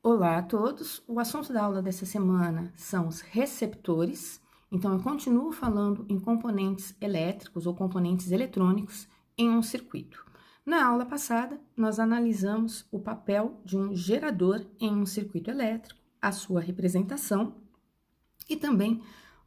Olá a todos, o assunto da aula dessa semana são os receptores, então eu continuo falando em componentes elétricos ou componentes eletrônicos em um circuito. Na aula passada, nós analisamos o papel de um gerador em um circuito elétrico, a sua representação, e também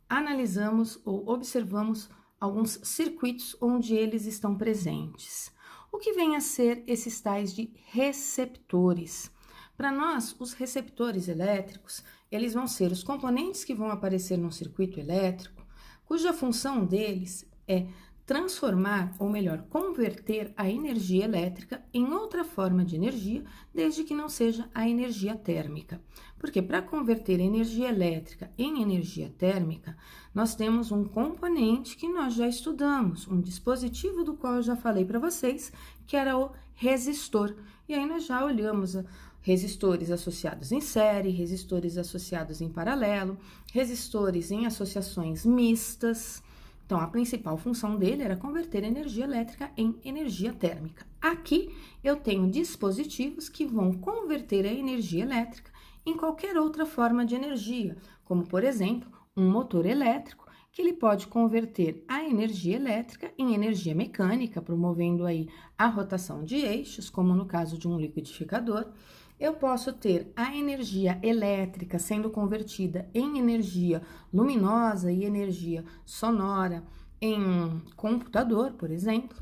analisamos ou observamos alguns circuitos onde eles estão presentes. O que vem a ser esses tais de receptores? Para nós, os receptores elétricos, eles vão ser os componentes que vão aparecer no circuito elétrico, cuja função deles é transformar, ou melhor, converter a energia elétrica em outra forma de energia, desde que não seja a energia térmica. Porque para converter energia elétrica em energia térmica, nós temos um componente que nós já estudamos, um dispositivo do qual eu já falei para vocês, que era o resistor. E aí nós já olhamos resistores associados em série, resistores associados em paralelo, resistores em associações mistas. Então, a principal função dele era converter energia elétrica em energia térmica. Aqui, eu tenho dispositivos que vão converter a energia elétrica em qualquer outra forma de energia, como, por exemplo, um motor elétrico, que ele pode converter a energia elétrica em energia mecânica, promovendo aí a rotação de eixos, como no caso de um liquidificador. Eu posso ter a energia elétrica sendo convertida em energia luminosa e energia sonora em um computador, por exemplo,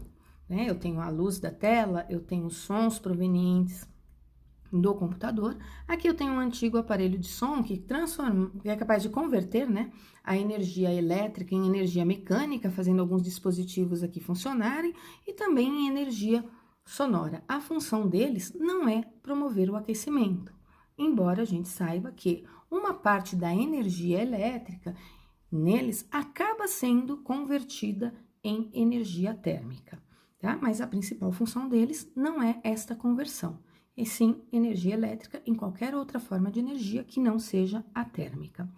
né? Eu tenho a luz da tela, eu tenho sons provenientes do computador. Aqui eu tenho um antigo aparelho de som que é capaz de converter, né, a energia elétrica em energia mecânica, fazendo alguns dispositivos aqui funcionarem, e também em energia sonora. A função deles não é promover o aquecimento, embora a gente saiba que uma parte da energia elétrica neles acaba sendo convertida em energia térmica, tá? Mas a principal função deles não é esta conversão, e sim energia elétrica em qualquer outra forma de energia que não seja a térmica.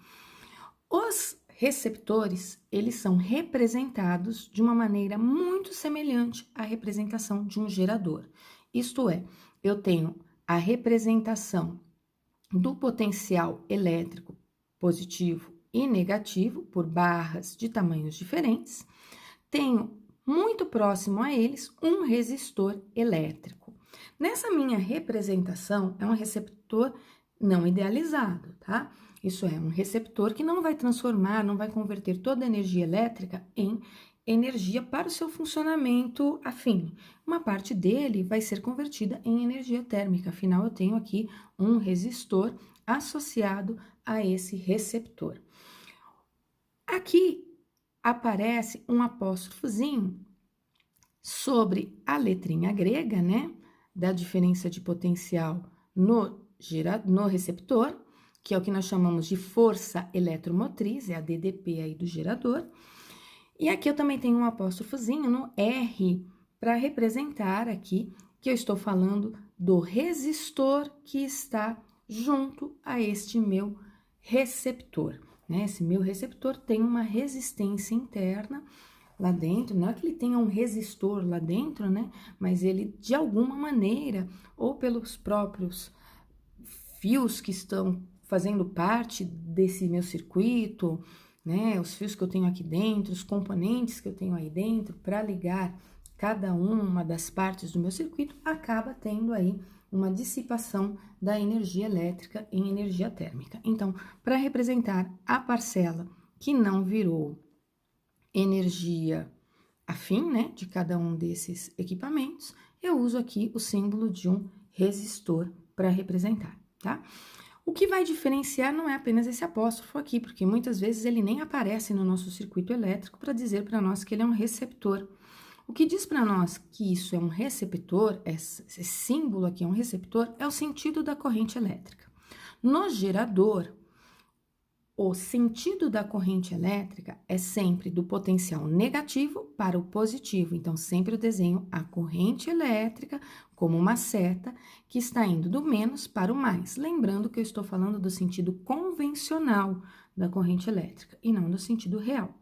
Os receptores, eles são representados de uma maneira muito semelhante à representação de um gerador. Isto é, eu tenho a representação do potencial elétrico positivo e negativo por barras de tamanhos diferentes. Tenho muito próximo a eles um resistor elétrico. Nessa minha representação, é um receptor não idealizado, tá? Isso é um receptor que não vai transformar, não vai converter toda a energia elétrica em energia para o seu funcionamento afim. Uma parte dele vai ser convertida em energia térmica, afinal eu tenho aqui um resistor associado a esse receptor. Aqui aparece um apóstrofozinho sobre a letrinha grega, né, da diferença de potencial no receptor, que é o que nós chamamos de força eletromotriz, é a DDP aí do gerador. E aqui eu também tenho um apóstrofozinho no R, para representar aqui que eu estou falando do resistor que está junto a este meu receptor, né? Esse meu receptor tem uma resistência interna lá dentro, não é que ele tenha um resistor lá dentro, né? Mas ele, de alguma maneira, ou pelos próprios fios que estão fazendo parte desse meu circuito, né? Os fios que eu tenho aqui dentro, os componentes que eu tenho aí dentro, para ligar cada uma das partes do meu circuito, acaba tendo aí uma dissipação da energia elétrica em energia térmica. Então, para representar a parcela que não virou energia afim, né, de cada um desses equipamentos, eu uso aqui o símbolo de um resistor para representar, tá? O que vai diferenciar não é apenas esse apóstrofo aqui, porque muitas vezes ele nem aparece no nosso circuito elétrico para dizer para nós que ele é um receptor. O que diz para nós que isso é um receptor, esse símbolo aqui é um receptor, é o sentido da corrente elétrica. No gerador, o sentido da corrente elétrica é sempre do potencial negativo para o positivo. Então, sempre eu desenho a corrente elétrica como uma seta que está indo do menos para o mais. Lembrando que eu estou falando do sentido convencional da corrente elétrica e não do sentido real.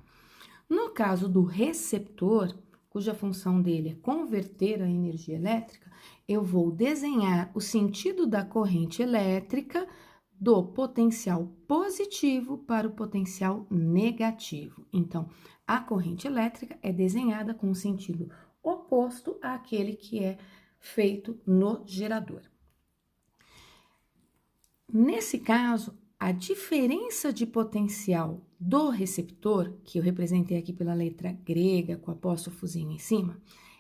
No caso do receptor, cuja função dele é converter a energia elétrica, eu vou desenhar o sentido da corrente elétrica do potencial positivo para o potencial negativo. Então, a corrente elétrica é desenhada com o sentido oposto àquele que é feito no gerador. Nesse caso, a diferença de potencial do receptor, que eu representei aqui pela letra grega com o apóstrofozinho em cima,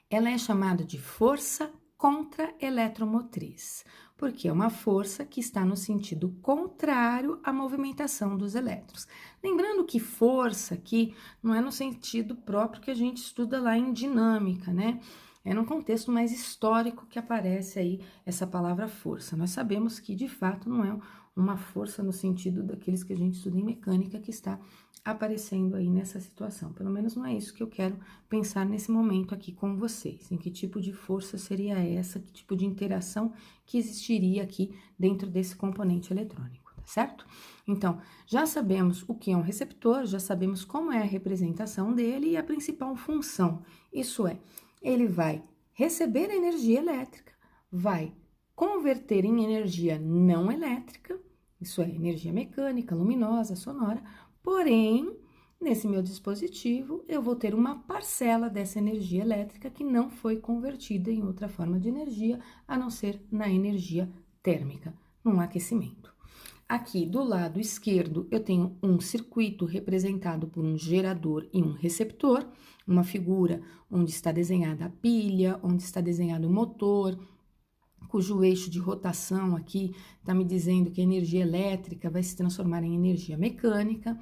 ela é chamada de força contra-eletromotriz, porque é uma força que está no sentido contrário à movimentação dos elétrons. Lembrando que força aqui não é no sentido próprio que a gente estuda lá em dinâmica, né? É num contexto mais histórico que aparece aí essa palavra força. Nós sabemos que, de fato, não é uma força no sentido daqueles que a gente estuda em mecânica que está aparecendo aí nessa situação. Pelo menos não é isso que eu quero pensar nesse momento aqui com vocês. Em que tipo de força seria essa, que tipo de interação que existiria aqui dentro desse componente eletrônico, tá certo? Então, já sabemos o que é um receptor, já sabemos como é a representação dele e a principal função. Isso é, ele vai receber energia elétrica, vai converter em energia não elétrica, isso é, energia mecânica, luminosa, sonora, porém, nesse meu dispositivo, eu vou ter uma parcela dessa energia elétrica que não foi convertida em outra forma de energia, a não ser na energia térmica, num aquecimento. Aqui do lado esquerdo, eu tenho um circuito representado por um gerador e um receptor, uma figura onde está desenhada a pilha, onde está desenhado o motor, cujo eixo de rotação aqui está me dizendo que a energia elétrica vai se transformar em energia mecânica.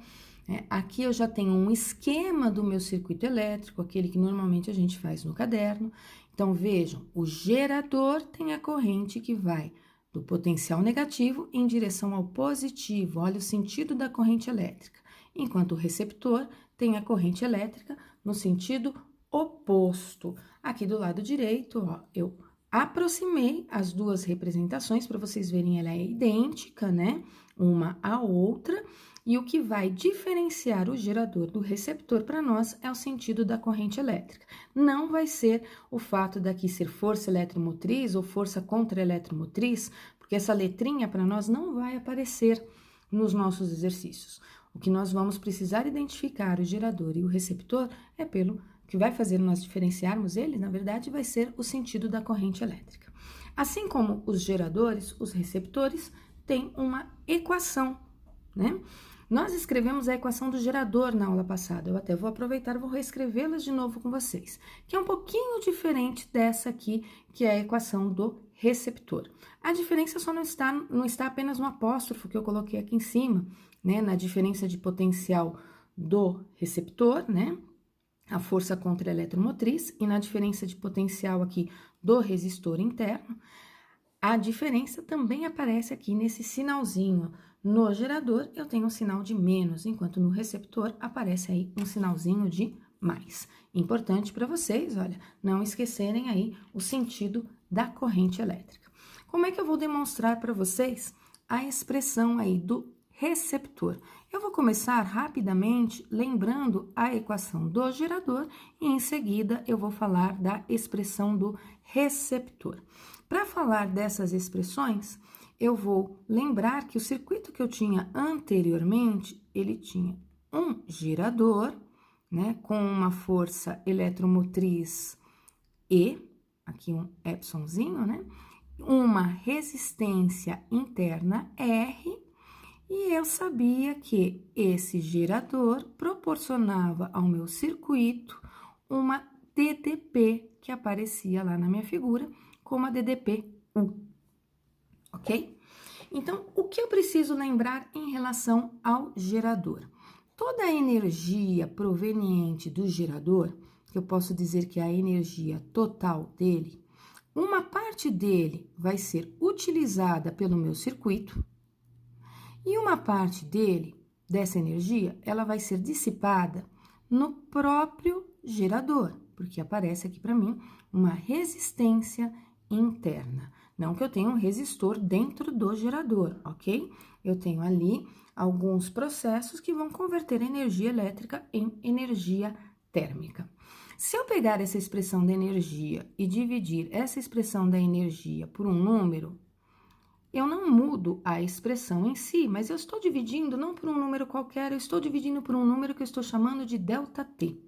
Aqui eu já tenho um esquema do meu circuito elétrico, aquele que normalmente a gente faz no caderno. Então, vejam, o gerador tem a corrente que vai do potencial negativo em direção ao positivo, olha o sentido da corrente elétrica, enquanto o receptor tem a corrente elétrica no sentido oposto. Aqui do lado direito, ó, eu aproximei as duas representações para vocês verem, ela é idêntica, né? Uma à outra, e o que vai diferenciar o gerador do receptor para nós é o sentido da corrente elétrica. Não vai ser o fato daqui ser força eletromotriz ou força contra-eletromotriz, porque essa letrinha para nós não vai aparecer nos nossos exercícios. O que nós vamos precisar identificar o gerador e o receptor é pelo que vai fazer nós diferenciarmos eles, na verdade, vai ser o sentido da corrente elétrica. Assim como os geradores, os receptores têm uma equação, né? Nós escrevemos a equação do gerador na aula passada, eu até vou aproveitar e vou reescrevê-la de novo com vocês, que é um pouquinho diferente dessa aqui, que é a equação do receptor. A diferença só não está apenas no apóstrofo que eu coloquei aqui em cima, né, na diferença de potencial do receptor, né, a força contra-eletromotriz, e na diferença de potencial aqui do resistor interno. A diferença também aparece aqui nesse sinalzinho. No gerador, eu tenho um sinal de menos, enquanto no receptor aparece aí um sinalzinho de mais. Importante para vocês, olha, não esquecerem aí o sentido da corrente elétrica. Como é que eu vou demonstrar para vocês a expressão aí do receptor? Eu vou começar rapidamente lembrando a equação do gerador e em seguida eu vou falar da expressão do receptor. Para falar dessas expressões, eu vou lembrar que o circuito que eu tinha anteriormente, ele tinha um gerador, né, com uma força eletromotriz E, aqui um epsilonzinho, né, uma resistência interna R, e eu sabia que esse gerador proporcionava ao meu circuito uma DDP, que aparecia lá na minha figura, como a DDP-U, ok? Então, o que eu preciso lembrar em relação ao gerador? Toda a energia proveniente do gerador, que eu posso dizer que é a energia total dele, uma parte dele vai ser utilizada pelo meu circuito e uma parte dele, dessa energia, ela vai ser dissipada no próprio gerador, porque aparece aqui para mim uma resistência interna. Não que eu tenha um resistor dentro do gerador, ok? Eu tenho ali alguns processos que vão converter energia elétrica em energia térmica. Se eu pegar essa expressão da energia e dividir essa expressão da energia por um número, eu não mudo a expressão em si, mas eu estou dividindo não por um número qualquer, eu estou dividindo por um número que eu estou chamando de ΔT.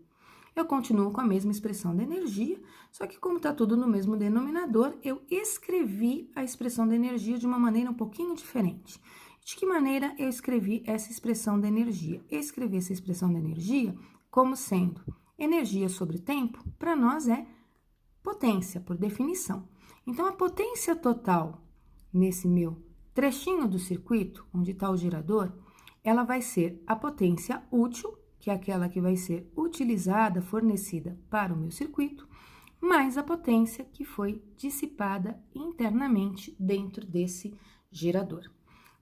Eu continuo com a mesma expressão da energia, só que como está tudo no mesmo denominador, eu escrevi a expressão da energia de uma maneira um pouquinho diferente. De que maneira eu escrevi essa expressão da energia? Eu escrevi essa expressão da energia como sendo energia sobre tempo, para nós é potência, por definição. Então, a potência total nesse meu trechinho do circuito, onde está o gerador, ela vai ser a potência útil, que é aquela que vai ser utilizada, fornecida para o meu circuito, mais a potência que foi dissipada internamente dentro desse gerador.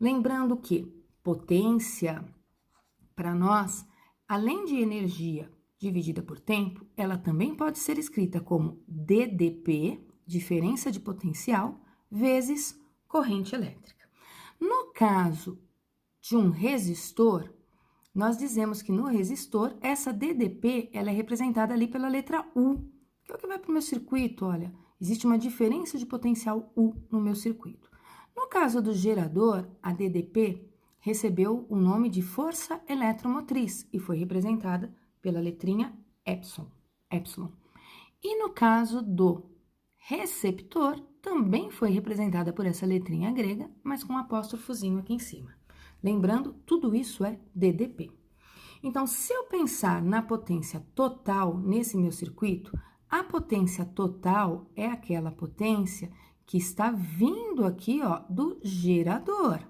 Lembrando que potência, para nós, além de energia dividida por tempo, ela também pode ser escrita como DDP, diferença de potencial, vezes corrente elétrica. No caso de um resistor, nós dizemos que no resistor, essa DDP, ela é representada ali pela letra U, que é o que vai para o meu circuito, olha, existe uma diferença de potencial U no meu circuito. No caso do gerador, a DDP recebeu o nome de força eletromotriz e foi representada pela letrinha epsilon. E no caso do receptor, também foi representada por essa letrinha grega, mas com um apóstrofozinho aqui em cima. Lembrando, tudo isso é DDP. Então, se eu pensar na potência total nesse meu circuito, a potência total é aquela potência que está vindo aqui, ó, do gerador.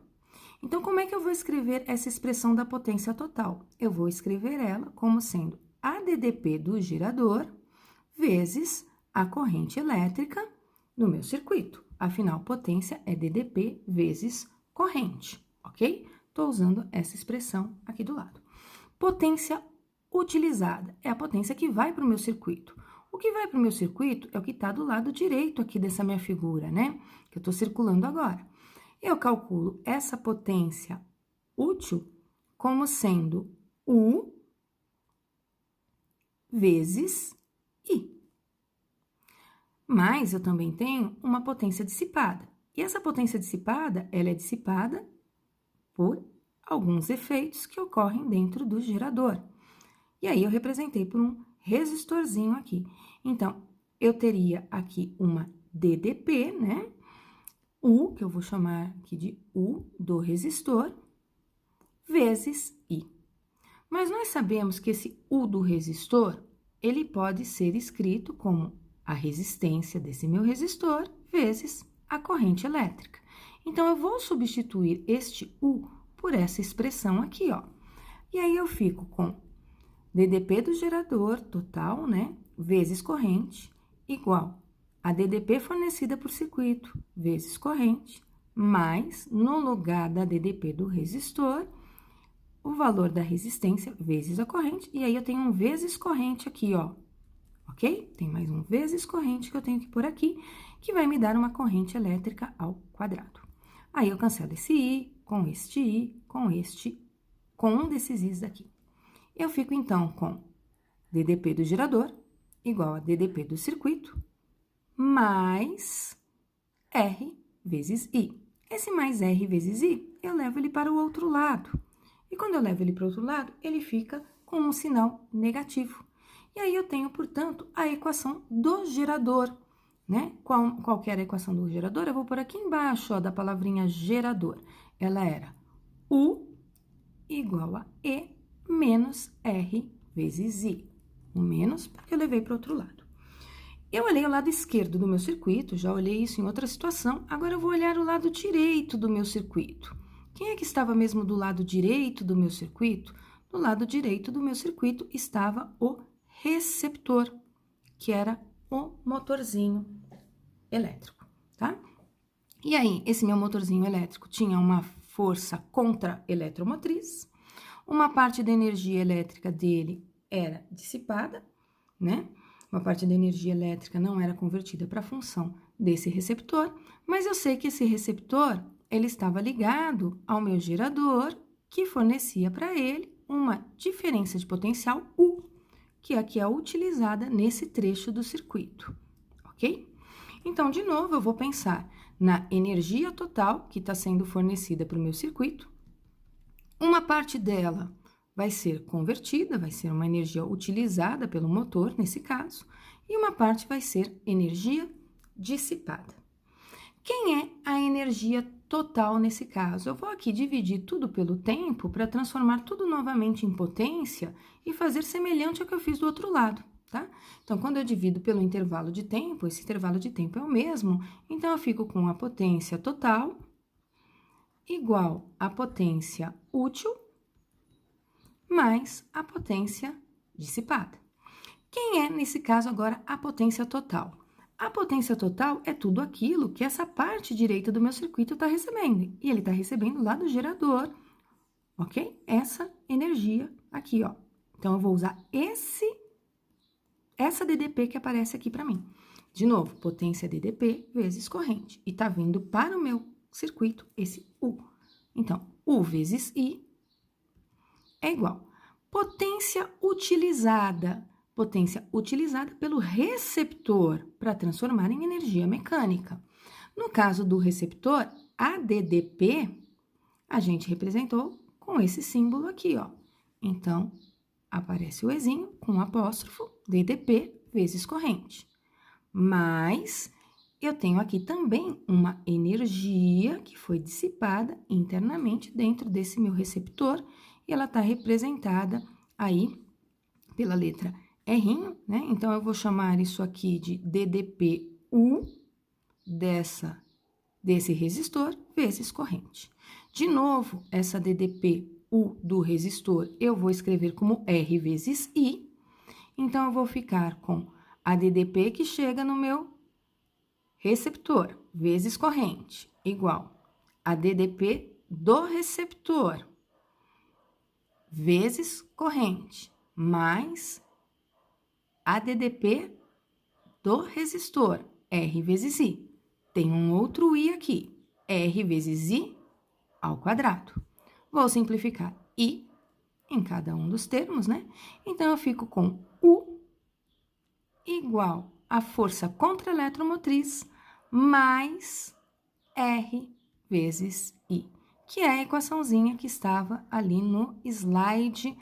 Então, como é que eu vou escrever essa expressão da potência total? Eu vou escrever ela como sendo a DDP do gerador vezes a corrente elétrica no meu circuito. Afinal, potência é DDP vezes corrente, ok? Estou usando essa expressão aqui do lado. Potência utilizada é a potência que vai para o meu circuito. O que vai para o meu circuito é o que está do lado direito aqui dessa minha figura, né? Que eu estou circulando agora. Eu calculo essa potência útil como sendo U vezes I. Mas eu também tenho uma potência dissipada. E essa potência dissipada, ela é dissipada por alguns efeitos que ocorrem dentro do gerador. E aí, eu representei por um resistorzinho aqui. Então, eu teria aqui uma DDP, né? U, que eu vou chamar aqui de U do resistor, vezes I. Mas nós sabemos que esse U do resistor, ele pode ser escrito como a resistência desse meu resistor vezes a corrente elétrica. Então, eu vou substituir este U por essa expressão aqui, ó. E aí, eu fico com DDP do gerador total, né, vezes corrente, igual a DDP fornecida por circuito, vezes corrente, mais, no lugar da DDP do resistor, o valor da resistência vezes a corrente, e aí eu tenho um vezes corrente aqui, ó, ok? Tem mais um vezes corrente que eu tenho que pôr aqui, que vai me dar uma corrente elétrica ao quadrado. Aí, eu cancelo esse I, com este I, com um desses I's daqui. Eu fico, então, com DDP do gerador igual a DDP do circuito, mais R vezes I. Esse mais R vezes I, eu levo ele para o outro lado. E quando eu levo ele para o outro lado, ele fica com um sinal negativo. E aí, eu tenho, portanto, a equação do gerador, né? Qual que era a equação do gerador? Eu vou por aqui embaixo, ó, da palavrinha gerador. Ela era U igual a E menos R vezes I. O menos, porque eu levei para o outro lado. Eu olhei o lado esquerdo do meu circuito, já olhei isso em outra situação, agora eu vou olhar o lado direito do meu circuito. Quem é que estava mesmo do lado direito do meu circuito? Do lado direito do meu circuito estava o receptor, que era o motorzinho elétrico, tá? E aí, esse meu motorzinho elétrico tinha uma força contra-eletromotriz, uma parte da energia elétrica dele era dissipada, né? Uma parte da energia elétrica não era convertida para a função desse receptor, mas eu sei que esse receptor, ele estava ligado ao meu gerador, que fornecia para ele uma diferença de potencial U, que é a que é utilizada nesse trecho do circuito, ok? Então, de novo, eu vou pensar na energia total que está sendo fornecida para o meu circuito. Uma parte dela vai ser convertida, vai ser uma energia utilizada pelo motor, nesse caso, e uma parte vai ser energia dissipada. Quem é a energia total nesse caso? Eu vou aqui dividir tudo pelo tempo para transformar tudo novamente em potência e fazer semelhante ao que eu fiz do outro lado, tá? Então, quando eu divido pelo intervalo de tempo, esse intervalo de tempo é o mesmo, então eu fico com a potência total igual à potência útil mais a potência dissipada. Quem é, nesse caso, agora, a potência total? A potência total é tudo aquilo que essa parte direita do meu circuito está recebendo. E ele está recebendo lá do gerador, ok? Essa energia aqui, ó. Então, eu vou usar essa DDP que aparece aqui para mim. De novo, potência DDP vezes corrente. E tá vindo para o meu circuito esse U. Então, U vezes I é igual. Potência utilizada pelo receptor para transformar em energia mecânica. No caso do receptor, a DDP, a gente representou com esse símbolo aqui, ó. Então, aparece o Ezinho com apóstrofo, DDP vezes corrente. Mas eu tenho aqui também uma energia que foi dissipada internamente dentro desse meu receptor e ela está representada aí pela letra R, né? Então, eu vou chamar isso aqui de DDPU desse resistor vezes corrente. De novo, essa DDPU do resistor eu vou escrever como R vezes I. Então, eu vou ficar com a DDP que chega no meu receptor vezes corrente igual a DDP do receptor vezes corrente mais a DDP do resistor, R vezes I. Tem um outro I aqui, R vezes I ao quadrado. Vou simplificar I em cada um dos termos, né? Então, eu fico com U igual a força contra-eletromotriz mais R vezes I, que é a equaçãozinha que estava ali no slide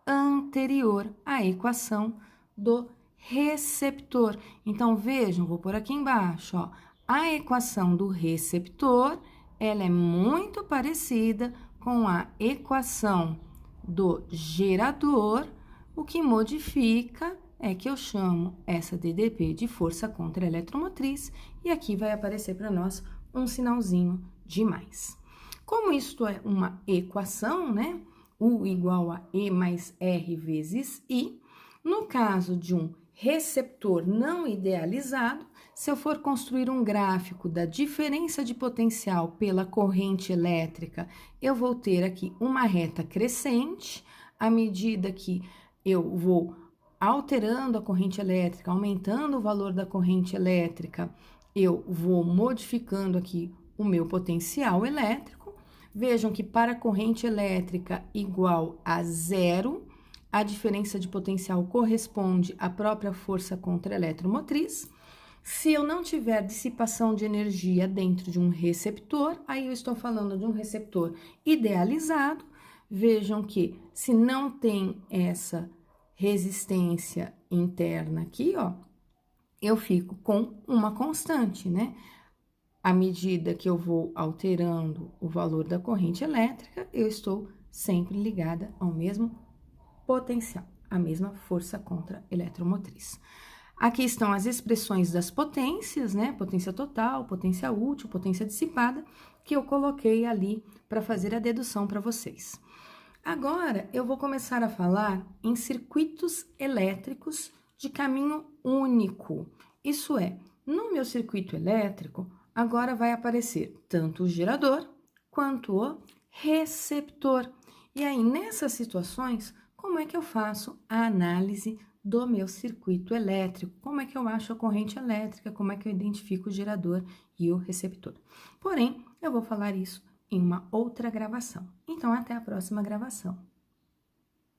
anterior à equação do receptor. Então, vejam, vou pôr aqui embaixo, ó, a equação do receptor, ela é muito parecida com a equação do gerador, o que modifica é que eu chamo essa DDP de força contra-eletromotriz e aqui vai aparecer para nós um sinalzinho de mais. Como isto é uma equação, né? U igual a E mais R vezes I. No caso de um receptor não idealizado, se eu for construir um gráfico da diferença de potencial pela corrente elétrica, eu vou ter aqui uma reta crescente, à medida que eu vou alterando a corrente elétrica, aumentando o valor da corrente elétrica, eu vou modificando aqui o meu potencial elétrico. Vejam que para a corrente elétrica igual a zero, a diferença de potencial corresponde à própria força contra-eletromotriz. Se eu não tiver dissipação de energia dentro de um receptor, aí eu estou falando de um receptor idealizado. Vejam que se não tem essa resistência interna aqui, ó, eu fico com uma constante, né? À medida que eu vou alterando o valor da corrente elétrica, eu estou sempre ligada ao mesmo potencial, a mesma força contra-eletromotriz. Aqui estão as expressões das potências, né? Potência total, potência útil, potência dissipada, que eu coloquei ali para fazer a dedução para vocês. Agora, eu vou começar a falar em circuitos elétricos de caminho único. Isso é, no meu circuito elétrico, agora vai aparecer tanto o gerador quanto o receptor. E aí, nessas situações, como é que eu faço a análise do meu circuito elétrico? Como é que eu acho a corrente elétrica? Como é que eu identifico o gerador e o receptor? Porém, eu vou falar isso em uma outra gravação. Então, até a próxima gravação.